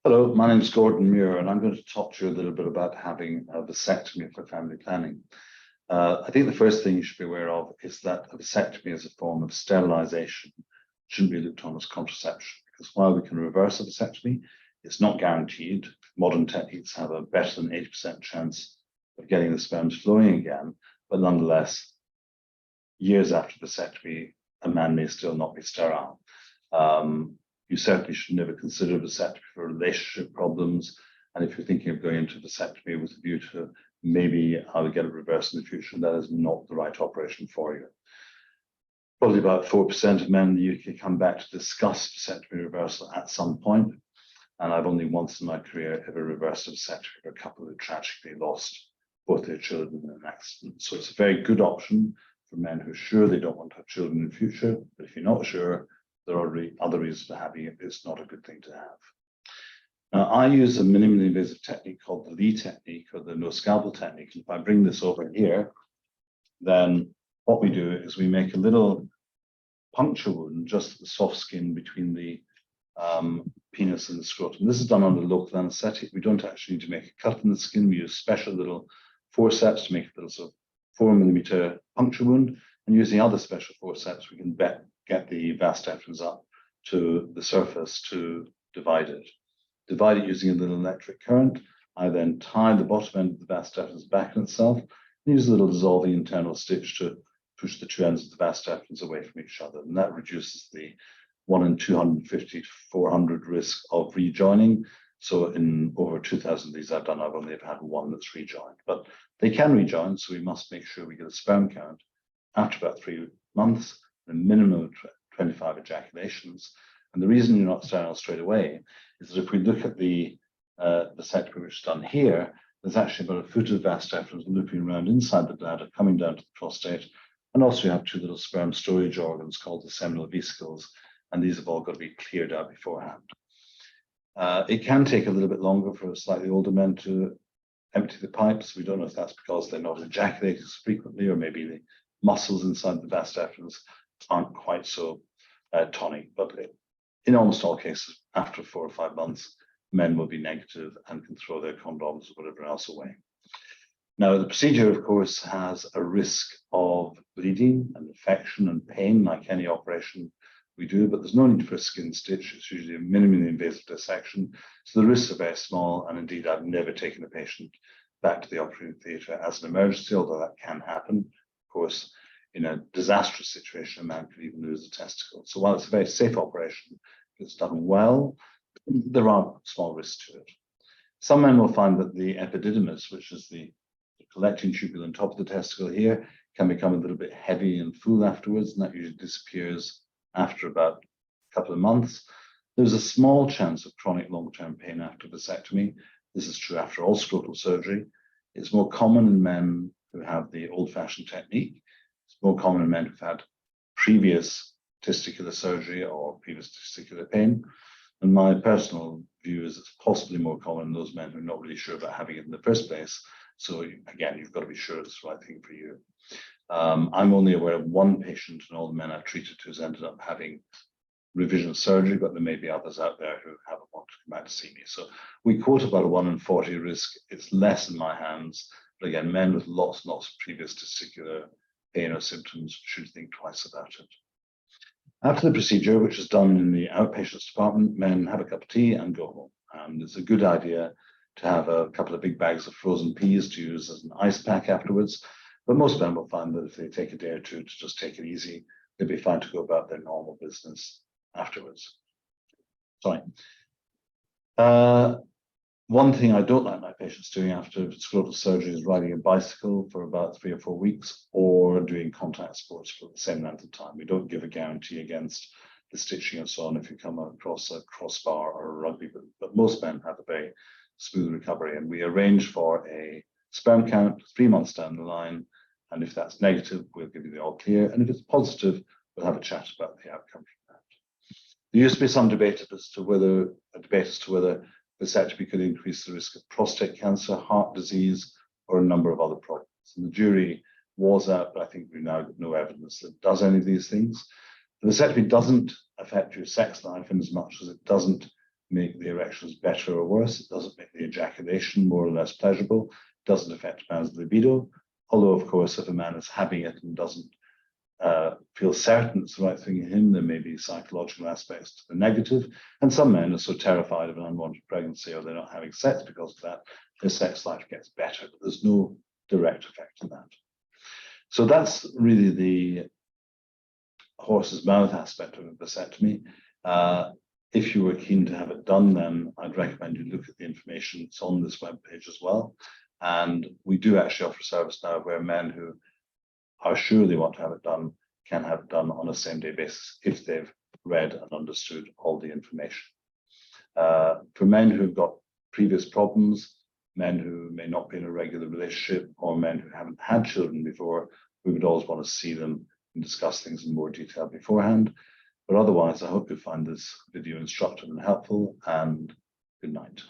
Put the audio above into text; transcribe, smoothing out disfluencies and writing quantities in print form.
Hello, my name is Gordon Muir, and I'm going to talk to you a little bit about having a vasectomy for family planning. I think the first thing you should be aware of is that a vasectomy is a form of sterilization. It shouldn't be looked on as contraception, because while we can reverse a vasectomy, it's not guaranteed. Modern techniques have a better than 80% chance of getting the sperms flowing again, but nonetheless, years after vasectomy, a man may still not be sterile. You certainly should never consider vasectomy for relationship problems. And if you're thinking of going into vasectomy with a view to maybe how to get it reversed in the future, that is not the right operation for you. Probably about 4% of men in the UK come back to discuss vasectomy reversal at some point. And I've only once in my career ever reversed a vasectomy for a couple who tragically lost both their children in an accident. So it's a very good option for men who are sure they don't want to have children in the future. But if you're not sure, there are other reasons for having it. It's not a good thing to have. Now, I use a minimally invasive technique called the Lee technique, or the no scalpel technique. If I bring this over here, then what we do is we make a little puncture wound, just the soft skin between the penis and the scrotum. This is done under local anesthetic. We don't actually need to make a cut in the skin. We use special little forceps to make a little sort of 4mm puncture wound. And using other special forceps, we can get the vas deferens up to the surface to divide it. Divide it using a little electric current. I then tie the bottom end of the vas deferens back in itself and use a little dissolving internal stitch to push the two ends of the vas deferens away from each other. And that reduces the 1 in 250 to 400 risk of rejoining. So in over 2,000 of these I've done, I've only ever had one that's rejoined. But they can rejoin, so we must make sure we get a sperm count after about 3 months, a minimum of 25 ejaculations. And the reason you're not sterile straight away is that if we look at the vasectomy which is done here, there's actually about a foot of vas deferens looping around inside the bladder, coming down to the prostate. And also you have two little sperm storage organs called the seminal vesicles, and these have all got to be cleared out beforehand. It can take a little bit longer for slightly older men to empty the pipes. We don't know if that's because they're not ejaculating as frequently, or maybe the muscles inside the vas deferens aren't quite so tonic. But in almost all cases, after 4 or 5 months, men will be negative and can throw their condoms or whatever else away. Now, the procedure, of course, has a risk of bleeding and infection and pain, like any operation we do, but there's no need for a skin stitch. It's usually a minimally invasive dissection. So the risks are very small. And indeed, I've never taken a patient back to the operating theatre as an emergency, although that can happen. Of course, in a disastrous situation, a man could even lose a testicle. So while it's a very safe operation, if it's done well, there are small risks to it. Some men will find that the epididymis, which is the collecting tubule on top of the testicle here, can become a little bit heavy and full afterwards, and that usually disappears after about a couple of months. There's a small chance of chronic long-term pain after vasectomy. This is true after all scrotal surgery. It's more common in men who have the old-fashioned technique. It's more common in men who've had previous testicular surgery or previous testicular pain. And my personal view is it's possibly more common in those men who are not really sure about having it in the first place. So again, you've got to be sure it's the right thing for you. I'm only aware of one patient in all the men I've treated who's ended up having revision surgery, but there may be others out there who haven't wanted to come back to see me. So we quote about a 1 in 40 risk. It's less in my hands. But again, men with lots and lots of previous testicular pain or symptoms should think twice about it. After the procedure, which is done in the outpatients department, men have a cup of tea and go home. And it's a good idea to have a couple of big bags of frozen peas to use as an ice pack afterwards. But most men will find that if they take a day or two to just take it easy, they'll be fine to go about their normal business afterwards. Sorry. One thing I don't like my patients doing after scrotal surgery is riding a bicycle for about 3 or 4 weeks, or doing contact sports for the same length of time. We don't give a guarantee against the stitching and so on if you come across a crossbar or a rugby, but most men have a very smooth recovery. And we arrange for a sperm count 3 months down the line. And if that's negative, we'll give you the all clear. And if it's positive, we'll have a chat about the outcome from that. There used to be some debate as to whether vasectomy could increase the risk of prostate cancer, heart disease, or a number of other problems. And the jury was out, but I think we now have no evidence that it does any of these things. The vasectomy doesn't affect your sex life in as much as it doesn't make the erections better or worse. It doesn't make the ejaculation more or less pleasurable. It doesn't affect a man's libido. Although, of course, if a man is having it and doesn't feel certain it's the right thing in him, there may be psychological aspects to the negative. And some men are so terrified of an unwanted pregnancy or they're not having sex because of that, their sex life gets better. But there's no direct effect on that. So that's really the horse's mouth aspect of a vasectomy. If you were keen to have it done, then I'd recommend you look at the information that's on this webpage as well. And we do actually offer service now where men who are sure they want to have it done can have it done on a same-day basis if they've read and understood all the information. For men who've got previous problems, men who may not be in a regular relationship, or men who haven't had children before, we would always want to see them and discuss things in more detail beforehand. But otherwise, I hope you find this video instructive and helpful, and good night.